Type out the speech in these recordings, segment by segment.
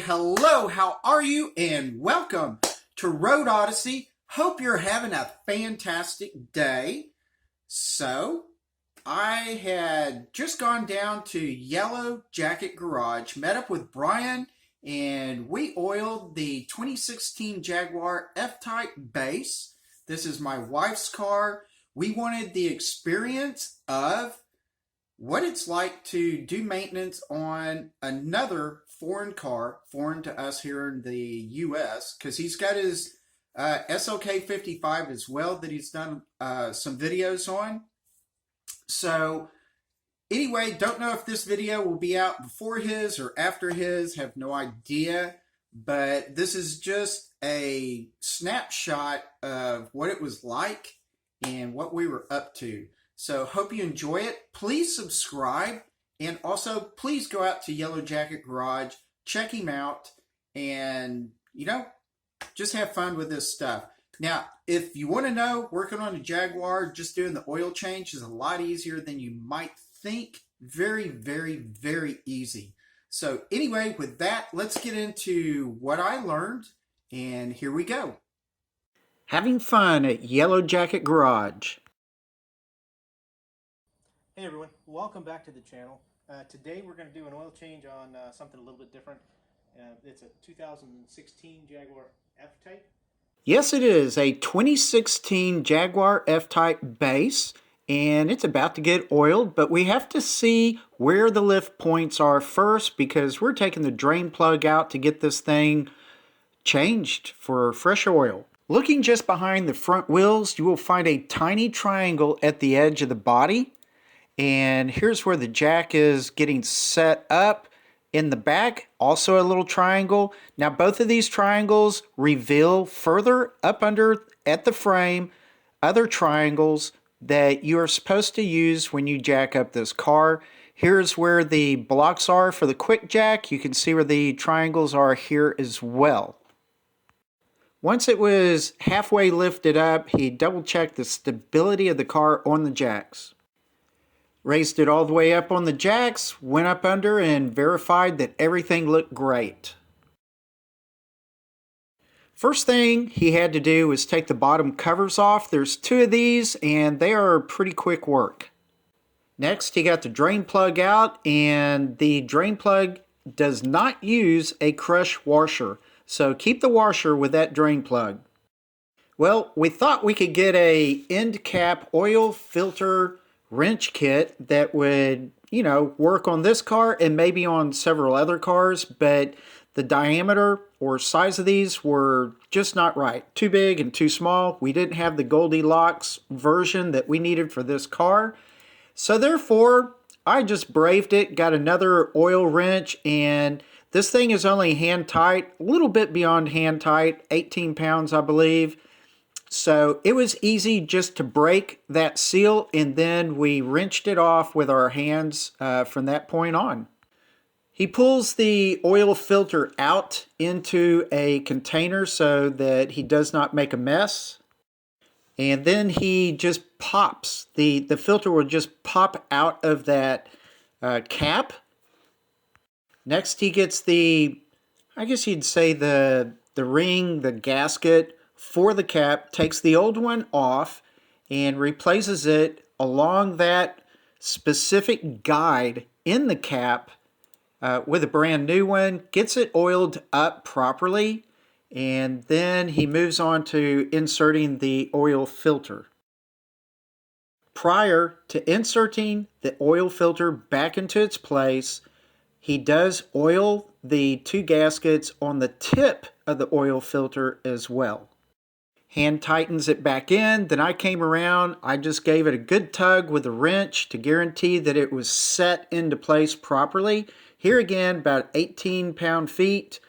hello, how are you? And welcome to Road Odyssey. Hope you're having a fantastic day. So, I had just gone down to Yellow Jacket Garage, met up with Brian, and we oiled the 2016 Jaguar F-type base. This is my wife's car. We wanted the experience of what it's like to do maintenance on another foreign car, foreign to us here in the U.S., because he's got his SLK 55 as well that he's done some videos on. So anyway, don't know if this video will be out before his or after his, have no idea, but this is just a snapshot of what it was like and what we were up to. So hope you enjoy it. Please subscribe, and also please go out to Yellow Jacket Garage, check him out, and just have fun with this stuff. Now, if you want to know, working on a Jaguar, just doing the oil change is a lot easier than you might think. Very, very, very easy. So anyway, with that, let's get into what I learned, and here we go. Having fun at Yellow Jacket Garage. Hey everyone, welcome back to the channel. Today we're going to do an oil change on something a little bit different. It's a 2016 Jaguar F-type. Yes, it is a 2016 Jaguar F-type base, and it's about to get oiled, but we have to see where the lift points are first because we're taking the drain plug out to get this thing changed for fresh oil. Looking just behind the front wheels, you will find a tiny triangle at the edge of the body. And here's where the jack is getting set up. In the back, also a little triangle. Now both of these triangles reveal further up under at the frame other triangles that you are supposed to use when you jack up this car. Here's where the blocks are for the quick jack. You can see where the triangles are here as well. Once it was halfway lifted up, he double checked the stability of the car on the jacks. Raised it all the way up on the jacks, went up under and verified that everything looked great. First thing he had to do was take the bottom covers off. There's two of these and they are pretty quick work. Next, he got the drain plug out, and the drain plug does not use a crush washer. So keep the washer with that drain plug. Well, we thought we could get a end cap oil filter wrench kit that would, work on this car and maybe on several other cars, but the diameter or size of these were just not right. Too big and too small. We didn't have the Goldilocks version that we needed for this car. So therefore, I just braved it, got another oil wrench, and this thing is only hand tight, a little bit beyond hand tight, 18 pounds, I believe. So it was easy just to break that seal, and then we wrenched it off with our hands from that point on. He pulls the oil filter out into a container so that he does not make a mess. And then he just pops. The filter will just pop out of that cap. Next he gets the, I guess you'd say the ring, the gasket for the cap, takes the old one off and replaces it along that specific guide in the cap with a brand new one, gets it oiled up properly, and then he moves on to inserting the oil filter. Prior to inserting the oil filter back into its place, he does oil the two gaskets on the tip of the oil filter as well. Hand tightens it back in. Then I came around, I just gave it a good tug with a wrench to guarantee that it was set into place properly. Here again, about 18 pound-feet,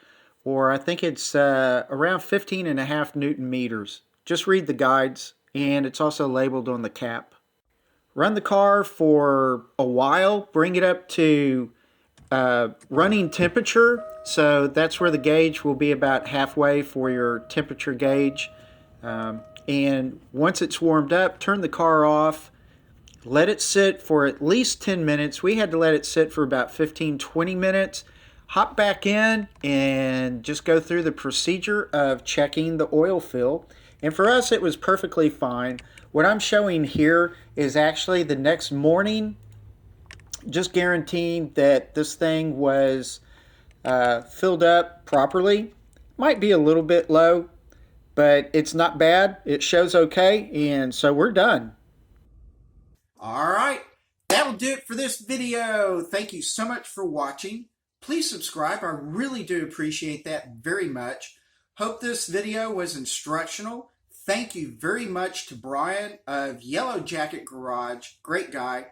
or I think it's around 15.5 Newton meters. Just read the guides, and it's also labeled on the cap. Run the car for a while, bring it up to running temperature. So that's where the gauge will be about halfway for your temperature gauge. And once it's warmed up, turn the car off, let it sit for at least 10 minutes. We had to let it sit for about 15-20 minutes. hop back in and just go through the procedure of checking the oil fill. And for us, it was perfectly fine. What I'm showing here is actually the next morning, just guaranteeing that this thing was filled up properly. Might be a little bit low, but it's not bad. It shows okay, and so we're done. All right, that'll do it for this video. Thank you so much for watching. Please subscribe. I really do appreciate that very much. Hope this video was instructional. Thank you very much to Brian of Yellow Jacket Garage. Great guy.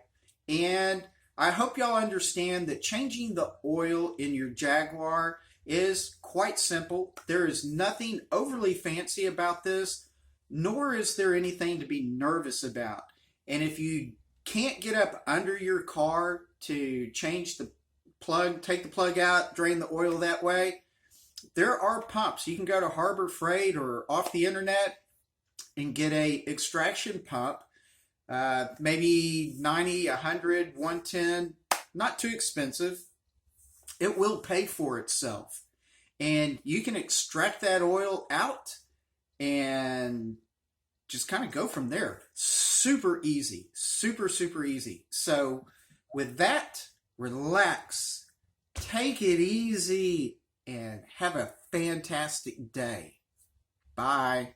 And I hope y'all understand that changing the oil in your Jaguar is quite simple. There is nothing overly fancy about this, nor is there anything to be nervous about. And if you can't get up under your car to change the plug, take the plug out, drain the oil that way, there are pumps. You can go to Harbor Freight or off the internet and get a extraction pump, maybe 90, 100, 110, not too expensive. It will pay for itself. And you can extract that oil out and just kind of go from there. Super easy, super easy. So with that, relax, take it easy, and have a fantastic day. Bye.